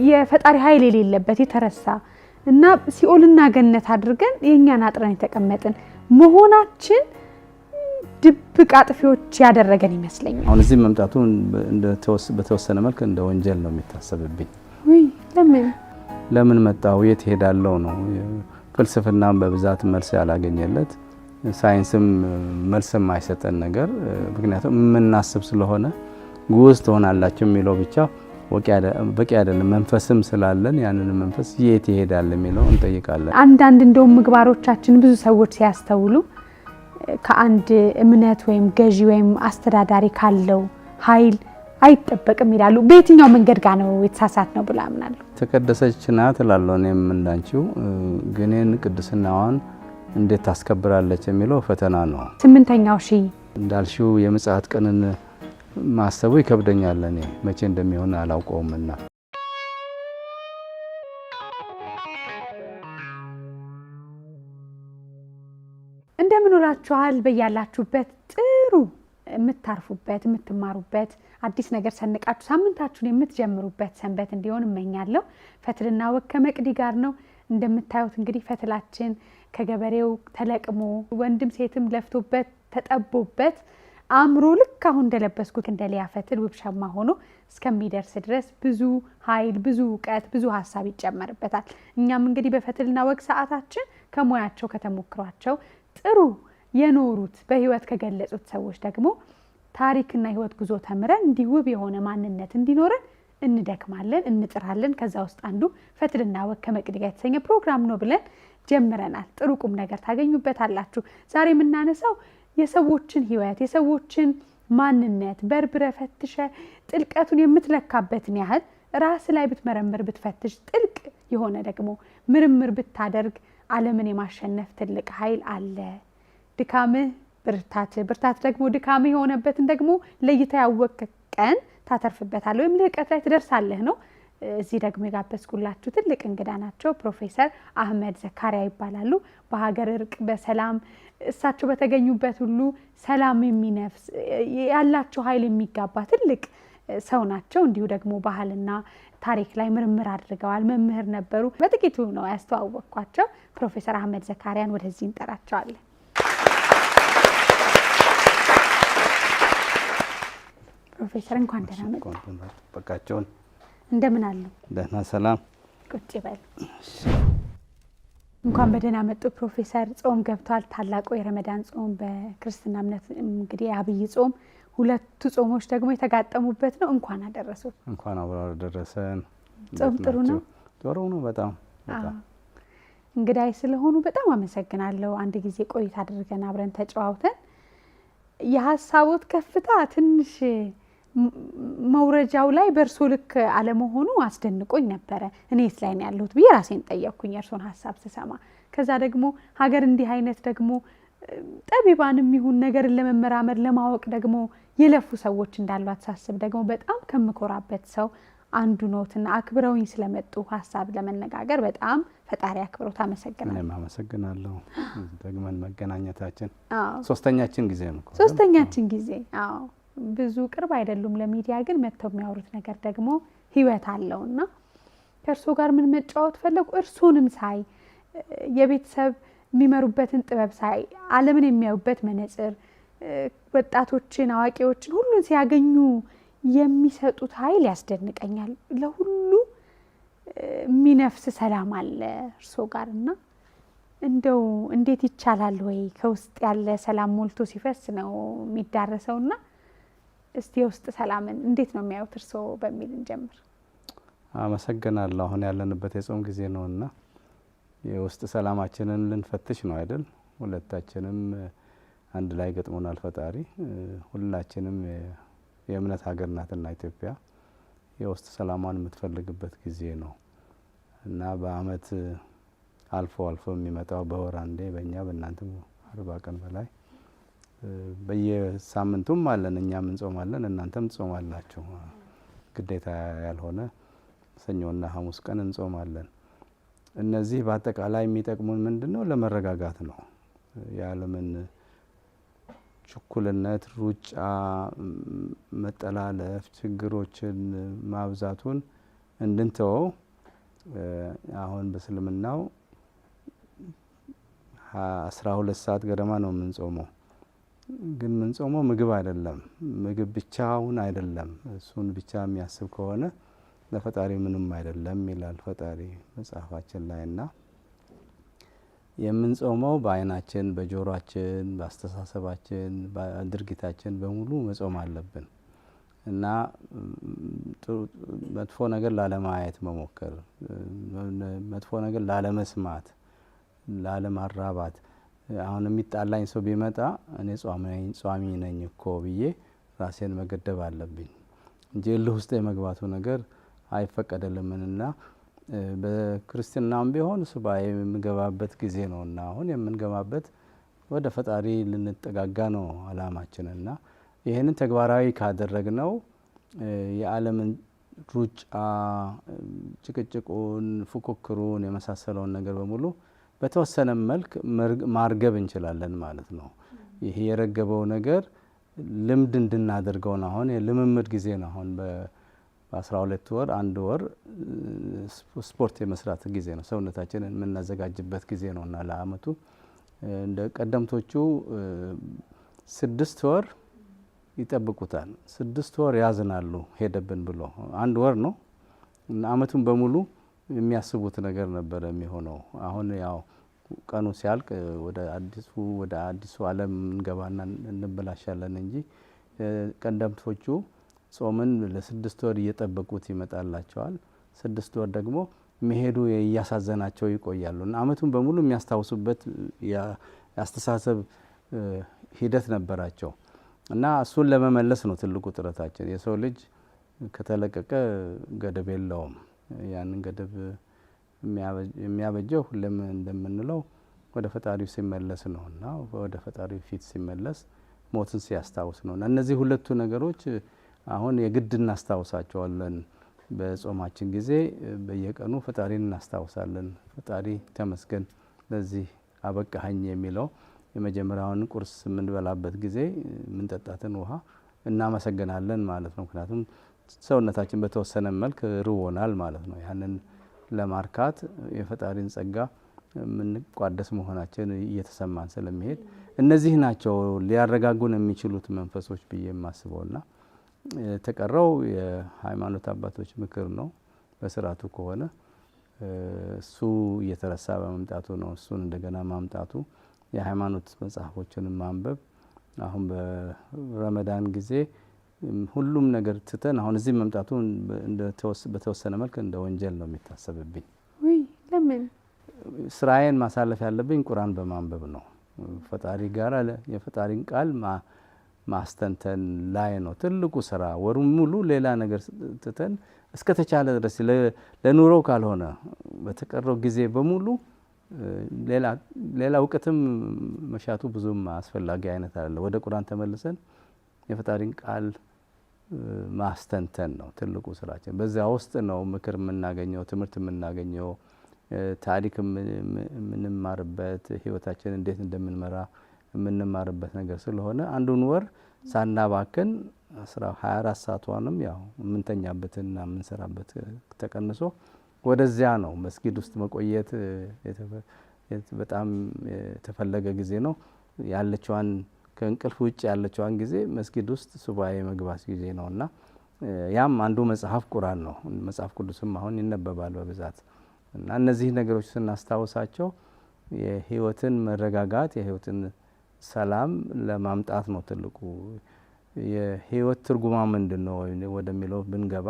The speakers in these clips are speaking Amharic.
የፈጣሪ ኃይል የሌለበት የተረሳ እና ሲኦልና ገነት አድርገን የኛን አጥረን የተቀመጥን መሆናችን ድብቅ አጥፊዎች ያደረገን ይመስለኛል። አሁን እዚህ መምጣቱ በተወሰነ መልኩ እንደ ወንጀል ነው የሚታሰብብኝ። ወይ ለምን መጣው የት ሄዳለው ነው። ፍልስፍናም በብዛት መልስ ያላገኘለት ሳይንስም መልስም አይሰጠን ነገር ምክንያቱም የምናስብ ስለሆነ ጉዝ ትሆናላችሁ የሚለው ብቻ በቂ አይደለም። መንፈስም ስላለን ያንን መንፈስ የት ይሄዳል የሚለው እንጠይቃለን። አንዳንድ እንደው ምግባሮቻችን ብዙ ሰዎች ሲያስተውሉ ከአንድ እምነት ወይም ገዢ ወይም አስተዳዳሪ ካለው ኃይል አይጠበቅም ይላሉ። በየትኛው መንገድ ጋር ነው የተሳሳት ነው ብላ አምናለሁ። ተቀደሰች ናት እላለሁ እኔም እንዳንቺው። ግን ቅድስናዋን እንዴት ታስከብራለች የሚለው ፈተና ነው። 8ኛው ሺህ እንዳልሽው የምጽአት ቀንን ማሰቡ ይከብደኛል። እኔ መቼ እንደሚሆን አላውቀውምና እንደምን ውላችኋል? በያላችሁበት ጥሩ የምታርፉበት የምትማሩበት አዲስ ነገር ሰንቃችሁ ሳምንታችሁን የምትጀምሩበት ሰንበት እንዲሆን እመኛለሁ። ፈትልና ወግ ከመቅዲ ጋር ነው። እንደምታዩት እንግዲህ ፈትላችን ከገበሬው ተለቅሞ ወንድም ሴትም ለፍቶበት ተጠቦበት አምሮ ልክ አሁን እንደለበስኩት እንደሊያ ፈትል ውብ ሸማ ሆኖ እስከሚደርስ ድረስ ብዙ ኃይል ብዙ ዕውቀት ብዙ ሐሳብ ይጨመርበታል። እኛም እንግዲህ በፈትልና ወግ ሰዓታችን ከሙያቸው ከተሞክሯቸው ጥሩ የኖሩት በህይወት ከገለጹት ሰዎች ደግሞ ታሪክና ህይወት ጉዞ ተምረን እንዲህ ውብ የሆነ ማንነት እንዲኖረን እንደክማለን እንጥራለን። ከዛ ውስጥ አንዱ ፈትልና ወግ ከመቅዲ ጋር የተሰኘ ፕሮግራም ነው ብለን ጀምረናል። ጥሩ ቁም ነገር ታገኙበታላችሁ። ዛሬ የምናነሳው የሰዎችን ህይወት የሰዎችን ማንነት በርብረ ፈትሸ ጥልቀቱን የምትለካበትን ያህል ራስ ላይ ብትመረምር ብትፈትሽ ጥልቅ የሆነ ደግሞ ምርምር ብታደርግ ዓለምን የማሸነፍ ትልቅ ኃይል አለ። ድካምህ ብርታት ደግሞ ድካምህ የሆነበትን ደግሞ ለይታ ያወቀ ቀን ታተርፍበታለህ ወይም ልህቀት ላይ ትደርሳለህ ነው። እዚህ ደግሞ የጋበዝኩላችሁ ትልቅ እንግዳ ናቸው። ፕሮፌሰር አህመድ ዘካሪያ ይባላሉ። በሀገር እርቅ በሰላም እሳቸው በተገኙበት ሁሉ ሰላም የሚነፍስ ያላቸው ኃይል የሚጋባ ትልቅ ሰው ናቸው። እንዲሁ ደግሞ ባህልና ታሪክ ላይ ምርምር አድርገዋል። መምህር ነበሩ። በጥቂቱ ነው ያስተዋወቅኳቸው። ፕሮፌሰር አህመድ ዘካሪያን ወደዚህ እንጠራቸዋለን። ፕሮፌሰር እንኳን ደህና መጡ። በቃቸውን እንደምን አሉ? ደህና ሰላም። ቁጭ በል። እንኳን በደህና መጡ ፕሮፌሰር። ጾም ገብቷል። ታላቁ የረመዳን ጾም በክርስትና እምነት እንግዲህ አብይ ጾም ሁለቱ ጾሞች ደግሞ የተጋጠሙበት ነው። እንኳን አደረሰው። እንኳን አብሮ አደረሰን። ጾም ጥሩ ነው? ጥሩ ነው በጣም። እንግዳይ ስለሆኑ በጣም አመሰግናለሁ። አንድ ጊዜ ቆይታ አድርገን አብረን ተጨዋውተን የሐሳቦት ከፍታ ትንሽ መውረጃው ላይ በርሶ ልክ አለመሆኑ አስደንቆኝ ነበረ። እኔስ ላይ ነው ያለሁት ብዬ ራሴን ጠየቅኩኝ እርሶን ሐሳብ ስሰማ። ከዛ ደግሞ ሀገር እንዲህ አይነት ደግሞ ጠቢባንም ይሁን ነገርን ለመመራመር ለማወቅ ደግሞ የለፉ ሰዎች እንዳሏት ሳስብ ደግሞ በጣም ከምኮራበት ሰው አንዱ ኖትና አክብረውኝ ስለመጡ ሐሳብ ለመነጋገር በጣም ፈጣሪ አክብሮት አመሰግናለሁ። እኔም አመሰግናለሁ። ደግመን መገናኘታችን ሶስተኛችን ጊዜ ነው። ሶስተኛችን ጊዜ ብዙ ቅርብ አይደሉም ለሚዲያ ግን መተው የሚያወሩት ነገር ደግሞ ህይወት አለውና ከእርሶ ጋር ምን መጫወት ፈለጉ። እርሶንም ሳይ የቤተሰብ የሚመሩበትን ጥበብ ሳይ ዓለምን የሚያዩበት መነጽር ወጣቶችን አዋቂዎችን ሁሉን ሲያገኙ የሚሰጡት ኃይል ያስደንቀኛል። ለሁሉ የሚነፍስ ሰላም አለ እርሶ ጋርና እንደው እንዴት ይቻላል ወይ ከውስጥ ያለ ሰላም ሞልቶ ሲፈስ ነው የሚዳረሰውና እስቲ የውስጥ ሰላምን እንዴት ነው የሚያዩት እርሶ በሚል እንጀምር። አመሰግናለሁ። አሁን ያለንበት የጾም ጊዜ ነውና የውስጥ ሰላማችንን ልንፈትሽ ነው አይደል? ሁለታችንም አንድ ላይ ገጥሞናል ፈጣሪ። ሁላችንም የእምነት ሀገር ናትና ኢትዮጵያ የውስጥ ሰላማን የምትፈልግበት ጊዜ ነው እና በአመት አልፎ የሚመጣው በወር አንዴ በእኛ በእናንተም 40 ቀን በላይ በየሳምንቱም አለን። እኛም እንጾማለን እናንተም ትጾማላችሁ። ግዴታ ያልሆነ ሰኞና ሐሙስ ቀን እንጾማለን። እነዚህ በአጠቃላይ የሚጠቅሙን ምንድነው? ለመረጋጋት ነው። የዓለምን ችኩልነት፣ ሩጫ፣ መጠላለፍ፣ ችግሮችን ማብዛቱን እንድንተወው አሁን በእስልምናው 12 ሰዓት ገደማ ነው የምንጾመው። ግን የምንጾመው ምግብ አይደለም፣ ምግብ ብቻውን አይደለም። እሱን ብቻ የሚያስብ ከሆነ ለፈጣሪ ምንም አይደለም ይላል ፈጣሪ መጽሐፋችን ላይና የምንጾመው በአይናችን፣ በጆሮአችን፣ በአስተሳሰባችን፣ በድርጊታችን በሙሉ መጾም አለብን እና መጥፎ ነገር ላለማየት መሞከር፣ መጥፎ ነገር ላለመስማት፣ ላለማራባት። አሁን የሚጣላኝ ሰው ቢመጣ እኔ ጿሚ ነኝ እኮ ብዬ ራሴን መገደብ አለብኝ እንጂ እልህ ውስጥ የመግባቱ ነገር አይፈቀደልምና በክርስትናም ቢሆን ሱባኤ የምንገባበት ጊዜ ነውና አሁን የምንገባበት ወደ ፈጣሪ ልንጠጋጋ ነው አላማችንና ይህንን ተግባራዊ ካደረግነው የዓለምን ሩጫ፣ ጭቅጭቁን፣ ፉክክሩን የመሳሰለውን ነገር በሙሉ በተወሰነ መልክ ማርገብ እንችላለን ማለት ነው። ይሄ የረገበው ነገር ልምድ እንድናደርገው ነው። አሁን የልምምድ ጊዜ ነው። አሁን በ12 ወር 1 ወር ስፖርት የመስራት ጊዜ ነው። ሰውነታችንን የምናዘጋጅበት ጊዜ ነው እና ለአመቱ እንደ ቀደምቶቹ 6 ወር ይጠብቁታል። 6 ወር ያዝናሉ ሄደብን ብሎ 1 ወር ነው እና አመቱን በሙሉ የሚያስቡት ነገር ነበር የሚሆነው። አሁን ያው ቀኑ ሲያልቅ ወደ አዲሱ ዓለም እንገባና እንበላሻለን እንጂ ቀደምቶቹ ጾምን ለ6 ወር እየጠበቁት ይመጣላቸዋል። 6 ወር ደግሞ መሄዱ እያሳዘናቸው ይቆያሉ እና አመቱን በሙሉ የሚያስታውሱበት የአስተሳሰብ ሂደት ነበራቸው እና እሱን ለመመለስ ነው ትልቁ ጥረታችን። የሰው ልጅ ከተለቀቀ ገደብ የለውም። ያንን ገደብ የሚያበጀው ሁሌም እንደምንለው ወደ ፈጣሪው ሲመለስ ነውና ወደ ፈጣሪው ፊት ሲመለስ ሞትን ሲያስታውስ ነው እና እነዚህ ሁለቱ ነገሮች አሁን የግድ እናስታውሳቸዋለን። በጾማችን ጊዜ በየቀኑ ፈጣሪን እናስታውሳለን። ፈጣሪ ተመስገን ለዚህ አበቃኸኝ የሚለው የመጀመሪያውን ቁርስ የምንበላበት ጊዜ የምንጠጣትን ውሃ እናመሰግናለን ማለት ነው። ምክንያቱም ሰውነታችን በተወሰነ መልክ ርቦናል ማለት ነው። ያንን ለማርካት የፈጣሪን ጸጋ የምንቋደስ መሆናችን እየተሰማን ስለሚሄድ እነዚህ ናቸው ሊያረጋጉን የሚችሉት መንፈሶች ብዬ የማስበውና የተቀረው የሃይማኖት አባቶች ምክር ነው። በስርዓቱ ከሆነ እሱ እየተረሳ በመምጣቱ ነው። እሱን እንደገና ማምጣቱ የሃይማኖት መጽሐፎችን ማንበብ አሁን በረመዳን ጊዜ ሁሉም ነገር ትተን አሁን እዚህ መምጣቱ በተወሰነ መልክ እንደ ወንጀል ነው የሚታሰብብኝ። ወይ ለምን? ስራዬን ማሳለፍ ያለብኝ ቁርአን በማንበብ ነው። ፈጣሪ ጋር የፈጣሪን ቃል ማስተንተን ላይ ነው ትልቁ ስራ። ወሩን ሙሉ ሌላ ነገር ትተን እስከተቻለ ድረስ ለኑሮው ካልሆነ በተቀረው ጊዜ በሙሉ ሌላ እውቀትም መሻቱ ብዙም አስፈላጊ አይነት አይደለም። ወደ ቁርአን ተመልሰን የፈጣሪን ቃል ማስተንተን ነው ትልቁ ስራችን። በዚያ ውስጥ ነው ምክር የምናገኘው፣ ትምህርት የምናገኘው፣ ታሪክ የምንማርበት፣ ህይወታችን እንዴት እንደምንመራ የምንማርበት ነገር ስለሆነ አንዱን ወር ሳናባክን 24 ሰዓቷንም ያው የምንተኛበትና የምንሰራበት ተቀንሶ ወደዚያ ነው መስጊድ ውስጥ መቆየት በጣም የተፈለገ ጊዜ ነው። ያለችዋን ከእንቅልፍ ውጭ ያለችዋን ጊዜ መስጊድ ውስጥ ሱባኤ መግባት ጊዜ ነውና ያም አንዱ መጽሐፍ ቁርአን ነው። መጽሐፍ ቅዱስም አሁን ይነበባል በብዛት እና እነዚህ ነገሮች ስናስታውሳቸው የህይወትን መረጋጋት የህይወትን ሰላም ለማምጣት ነው ትልቁ። የህይወት ትርጉማ ምንድነው ወደሚለው ብንገባ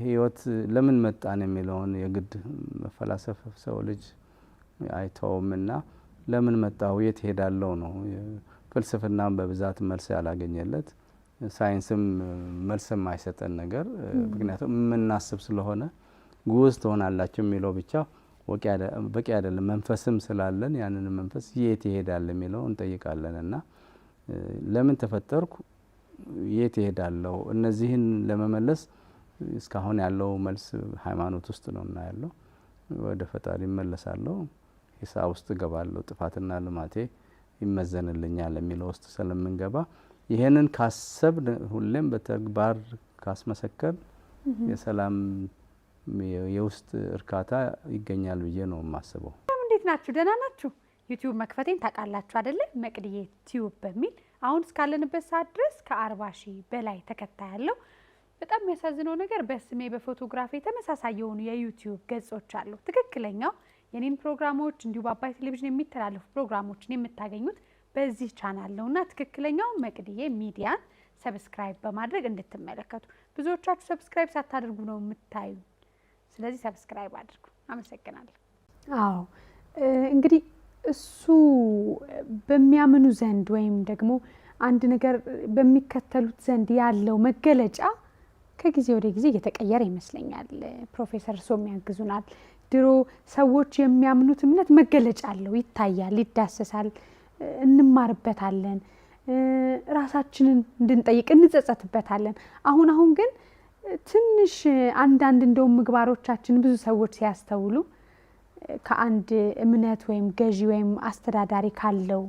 ህይወት ለምን መጣን የሚለውን የግድ መፈላሰፍ ሰው ልጅ አይተውምና ለምን መጣሁ የት ሄዳለሁ ነው። ፍልስፍናም በብዛት መልስ ያላገኘለት፣ ሳይንስም መልስም አይሰጠን ነገር ምክንያቱም የምናስብ ስለሆነ ጉዝ ትሆናላችሁ የሚለው ብቻ በቂ አይደለም። መንፈስም ስላለን ያንን መንፈስ የት ይሄዳል የሚለው እንጠይቃለንና ለምን ተፈጠርኩ የት ይሄዳለሁ እነዚህን ለመመለስ እስካሁን ያለው መልስ ሃይማኖት ውስጥ ነውና ያለው ወደ ፈጣሪ እመለሳለሁ፣ ሂሳብ ውስጥ እገባለሁ፣ ጥፋትና ልማቴ ይመዘንልኛል የሚለው ውስጥ ስለምንገባ ይሄንን ካሰብ ሁሌም በተግባር ካስመሰከር የሰላም የውስጥ እርካታ ይገኛል ብዬ ነው የማስበው። እንዴት ናችሁ? ደህና ናችሁ? ዩቲዩብ መክፈቴን ታውቃላችሁ አይደለ? መቅድዬ ቲዩብ በሚል አሁን እስካለንበት ሰዓት ድረስ ከ40,000 በላይ ተከታይ ያለው። በጣም የሚያሳዝነው ነገር በስሜ በፎቶግራፊ ተመሳሳይ የሆኑ የዩቲዩብ ገጾች አሉ። ትክክለኛው የኔን ፕሮግራሞች እንዲሁ በአባይ ቴሌቪዥን የሚተላለፉ ፕሮግራሞችን የምታገኙት በዚህ ቻናል ነውና ትክክለኛው መቅድዬ ሚዲያን ሰብስክራይብ በማድረግ እንድትመለከቱ። ብዙዎቻችሁ ሰብስክራይብ ሳታደርጉ ነው የምታዩ። ስለዚህ ሰብስክራይብ አድርጉ። አመሰግናለሁ። አዎ እንግዲህ እሱ በሚያምኑ ዘንድ ወይም ደግሞ አንድ ነገር በሚከተሉት ዘንድ ያለው መገለጫ ከጊዜ ወደ ጊዜ እየተቀየረ ይመስለኛል። ፕሮፌሰር ሶም ያግዙናል። ድሮ ሰዎች የሚያምኑት እምነት መገለጫ አለው፣ ይታያል፣ ይዳሰሳል፣ እንማርበታለን፣ ራሳችንን እንድንጠይቅ እንጸጸትበታለን። አሁን ግን ትንሽ አንዳንድ እንደውም ምግባሮቻችን ብዙ ሰዎች ሲያስተውሉ ከአንድ እምነት ወይም ገዢ ወይም አስተዳዳሪ ካለው